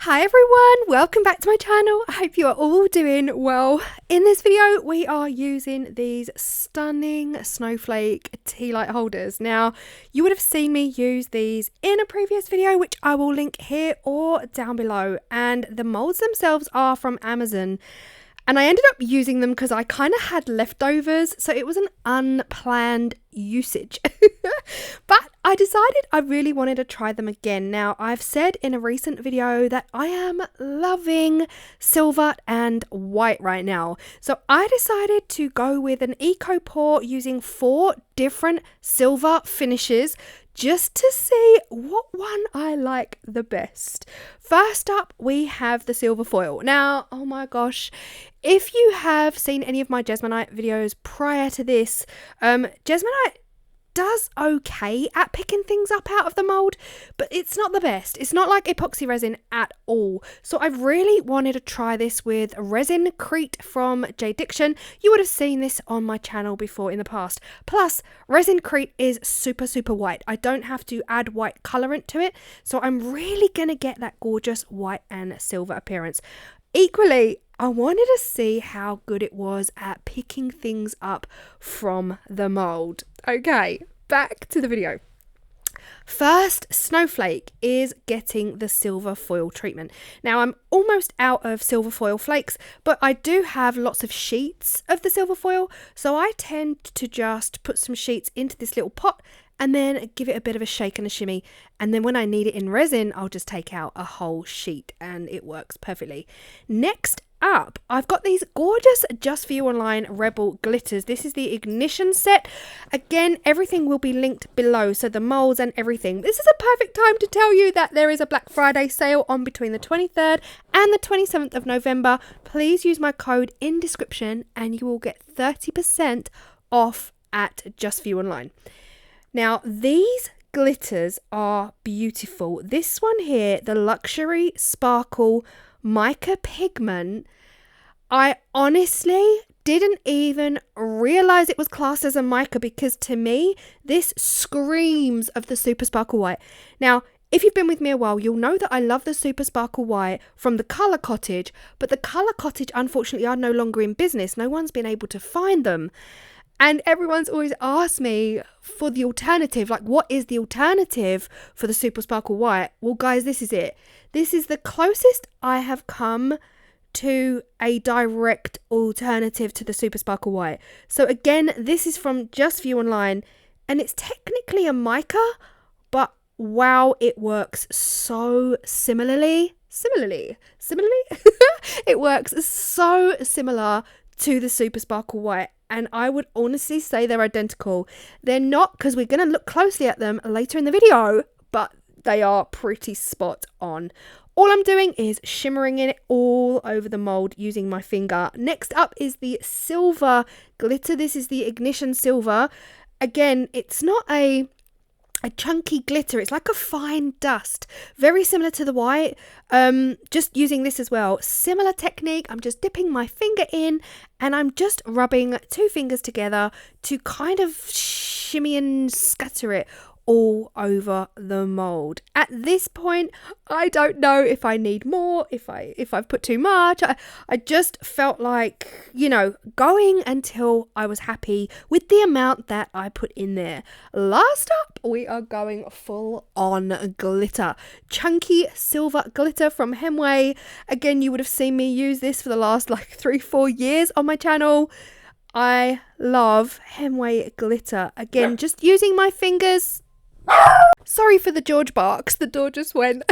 Hi everyone, welcome back to my channel. I hope you are all doing well. In this video, we are using these stunning snowflake tea light holders. Now, you would have seen me use these in a previous video, which I will link here or down below. And the molds themselves are from Amazon. And I ended up using them because I kind of had leftovers, so it was an unplanned usage. But I decided I really wanted to try them again. Now, I've said in a recent video that I am loving silver and white right now. So I decided to go with an eco pour using 4 different silver finishes just to see what one I like the best. First up, we have the silver foil. Now, oh my gosh, if you have seen any of my Jesmonite videos prior to this, Jesmonite does okay at picking things up out of the mold, but it's not the best. It's not like epoxy resin at all. So I really wanted to try this with Resincrete from Diction. You would have seen this on my channel before in the past. Plus, Resincrete is super white. I don't have to add white colorant to it, so I'm really gonna get that gorgeous white and silver appearance. Equally, I wanted to see how good it was at picking things up from the mold. Okay, back to the video. First, Snowflake is getting the silver foil treatment. Now, I'm almost out of silver foil flakes, but I do have lots of sheets of the silver foil, so I tend to just put some sheets into this little pot and then give it a bit of a shake and a shimmy. And then when I need it in resin, I'll just take out a whole sheet and it works perfectly. Next up, I've got these gorgeous Just For You Online Rebel glitters. This is the ignition set. Again, everything will be linked below, so the molds and everything. This is a perfect time to tell you that there is a Black Friday sale on between the 23rd and the 27th of November. Please use my code in description and you will get 30% off at Just For You Online. Now, these glitters are beautiful. This one here, the Luxury Sparkle Mica Pigment, I honestly didn't even realize it was classed as a mica because to me, this screams of the Super Sparkle White. Now, if you've been with me a while, you'll know that I love the Super Sparkle White from the Colour Cottage, but the Colour Cottage, unfortunately, are no longer in business. No one's been able to find them. And everyone's always asked me for the alternative, like what is the alternative for the Super Sparkle White? Well, guys, this is it. This is the closest I have come to a direct alternative to the Super Sparkle White. So again, this is from Just For You Online, and it's technically a mica, but wow, it works so similarly. It works so similar to the Super Sparkle White. And I would honestly say they're identical. They're not, because we're going to look closely at them later in the video, but they are pretty spot on. All I'm doing is shimmering it all over the mold using my finger. Next up is the silver glitter. This is the Ignition Silver. Again, it's not a chunky glitter. It's like a fine dust, very similar to the white. Just using this as well, similar technique. I'm just dipping my finger in and I'm just rubbing 2 fingers together to kind of shimmy and scatter it all over the mold. At this point, I don't know if I need more, if I've put too much. I just felt like, you know, going until I was happy with the amount that I put in there. Last up, we are going full on glitter. Chunky silver glitter from Heyyyyyy. Again, you would have seen me use this for the last like 3-4 years on my channel. I love Heyyyyyy glitter. Again, just using my fingers. Sorry for the George barks, the door just went.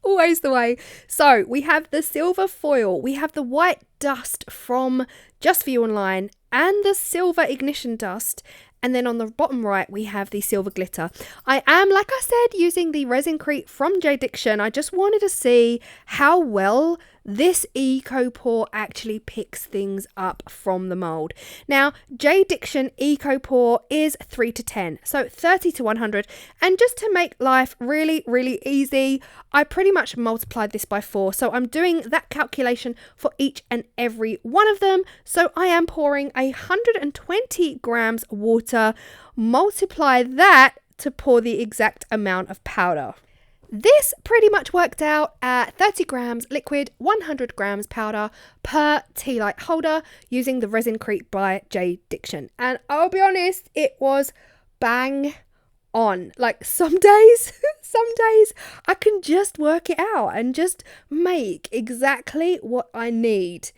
Always the way. So we have the silver foil, we have the white dust from Just For You Online and the silver ignition dust, and then on the bottom right we have the silver glitter. I am, like I said, using the Resincrete from Diction. I just wanted to see how well this eco pour actually picks things up from the mold. Now, Diction eco pour is 3 to 10, so 30 to 100. And just to make life really easy, I pretty much multiplied this by 4. So I'm doing that calculation for each and every one of them. So I am pouring 120 grams water, multiply that to pour the exact amount of powder. This pretty much worked out at 30 grams liquid, 100 grams powder per tea light holder using the Resincrete by Diction. And I'll be honest, it was bang on. Like some days I can just work it out and just make exactly what I need.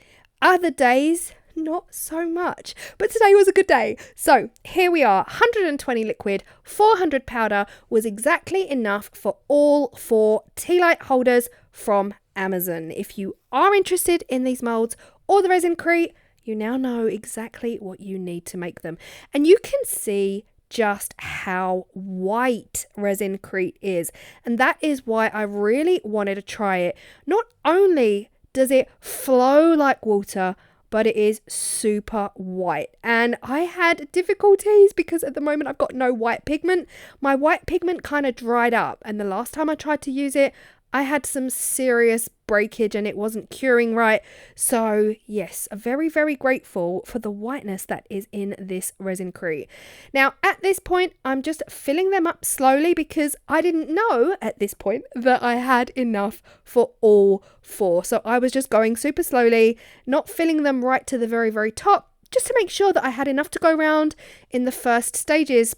Other days, not so much. But today was a good day. So here we are, 120 liquid, 400 powder was exactly enough for all 4 tea light holders from Amazon. If you are interested in these molds or the Resincrete, you now know exactly what you need to make them. And you can see just how white Resincrete is. And that is why I really wanted to try it. Not only does it flow like water, but it is super white. And I had difficulties because at the moment I've got no white pigment. My white pigment kind of dried up, and the last time I tried to use it, I had some serious breakage and it wasn't curing right. So yes, very, very grateful for the whiteness that is in this Resincrete. Now at this point, I'm just filling them up slowly because I didn't know at this point that I had enough for all 4. So I was just going super slowly, not filling them right to the very, very top, just to make sure that I had enough to go around in the first stages.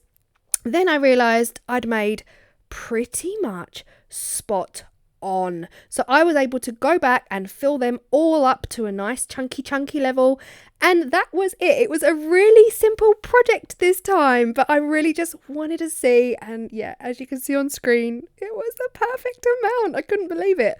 Then I realized I'd made pretty much spot on. So I was able to go back and fill them all up to a nice chunky level, and that was it. It was a really simple project this time, but I really just wanted to see, and yeah, as you can see on screen, it was the perfect amount. I couldn't believe it.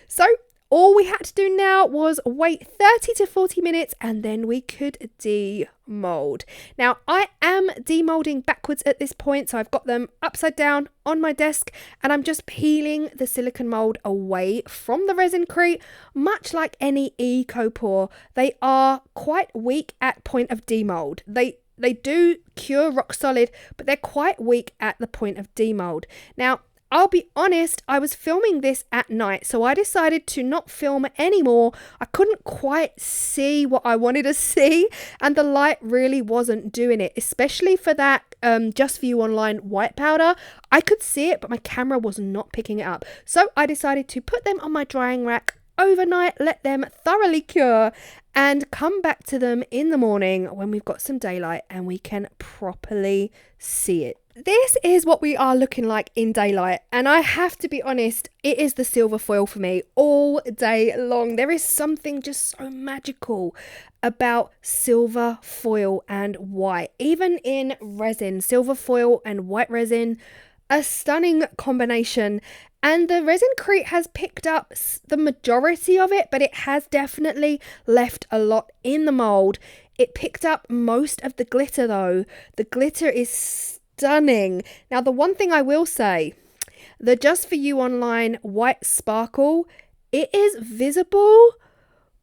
So all we had to do now was wait 30 to 40 minutes and then we could demold. Now I am demolding backwards at this point, so I've got them upside down on my desk and I'm just peeling the silicone mold away from the Resincrete. Much like any eco pour, they are quite weak at point of demold. They do cure rock solid, but they're quite weak at the point of demold. Now I'll be honest, I was filming this at night, so I decided to not film anymore. I couldn't quite see what I wanted to see, and the light really wasn't doing it, especially for that Just For You Online white powder. I could see it, but my camera was not picking it up. So I decided to put them on my drying rack overnight, let them thoroughly cure, and come back to them in the morning when we've got some daylight and we can properly see it. This is what we are looking like in daylight, and I have to be honest, it is the silver foil for me all day long. There is something just so magical about silver foil and white. Even in resin, silver foil and white resin, a stunning combination. And the Resincrete has picked up the majority of it, but it has definitely left a lot in the mold. It picked up most of the glitter though. The glitter is stunning. Now, the one thing I will say, the Just For You Online white sparkle, it is visible,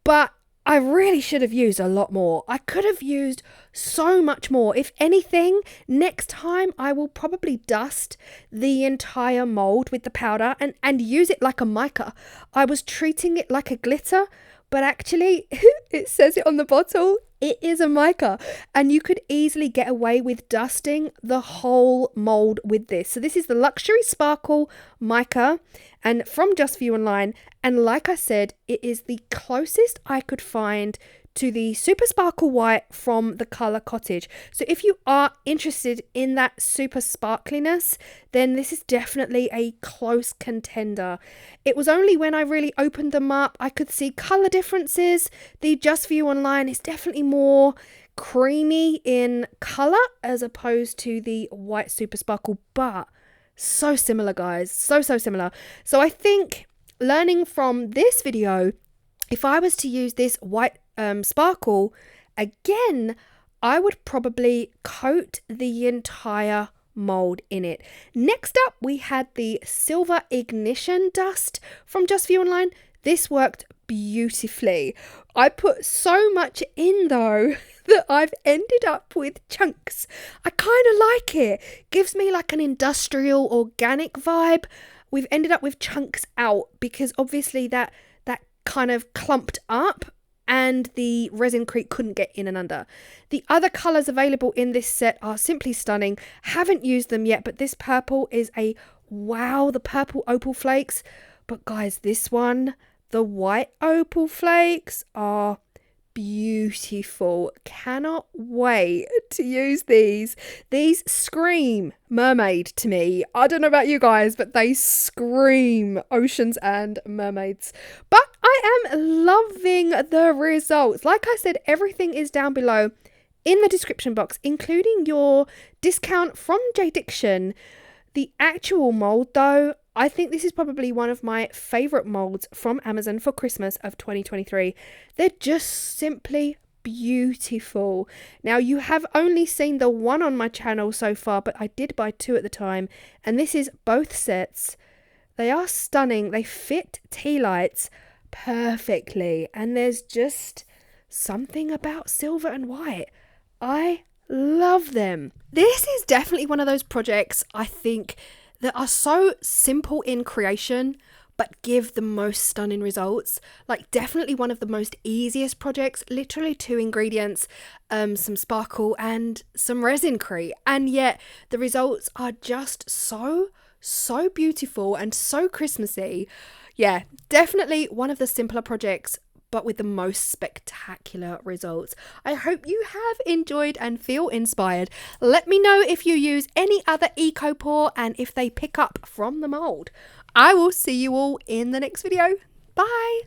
but I really should have used a lot more. I could have used so much more. If anything, next time I will probably dust the entire mold with the powder and use it like a mica. I was treating it like a glitter, but actually it says it on the bottle, it is a mica, and you could easily get away with dusting the whole mold with this. So this is the Luxury Sparkle Mica, and from Just For You Online, and like I said, it is the closest I could find to the Super Sparkle White from the Colour Cottage. So if you are interested in that super sparkliness, then this is definitely a close contender. It was only when I really opened them up I could see colour differences. The Just For You Online is definitely more creamy in colour as opposed to the white Super Sparkle, but so similar, guys, so similar. So I think learning from this video, if I was to use this white sparkle again, I would probably coat the entire mold in it. Next up, we had the Silver Ignition Dust from Just For You Online. This worked beautifully. I put so much in though that I've ended up with chunks. I kind of like it. Gives me like an industrial organic vibe. We've ended up with chunks out because obviously that kind of clumped up and the Resincrete couldn't get in and under. The other colours available in this set are simply stunning. Haven't used them yet, but this purple is a wow, the purple opal flakes. But guys, this one, the white opal flakes are beautiful. Cannot wait to use these. These scream mermaid to me. I don't know about you guys, but they scream oceans and mermaids. But I am loving the results. Like I said, everything is down below in the description box, including your discount from Diction. The actual mold though, I think this is probably one of my favourite moulds from Amazon for Christmas of 2023. They're just simply beautiful. Now, you have only seen the one on my channel so far, but I did buy two at the time, and this is both sets. They are stunning. They fit tea lights perfectly, and there's just something about silver and white. I love them. This is definitely one of those projects I think that are so simple in creation but give the most stunning results. Like, definitely one of the most easiest projects. Literally 2 ingredients, some sparkle and some Resincrete, and yet the results are just so beautiful and so Christmassy. Yeah, definitely one of the simpler projects, but with the most spectacular results. I hope you have enjoyed and feel inspired. Let me know if you use any other eco pour and if they pick up from the mould. I will see you all in the next video. Bye.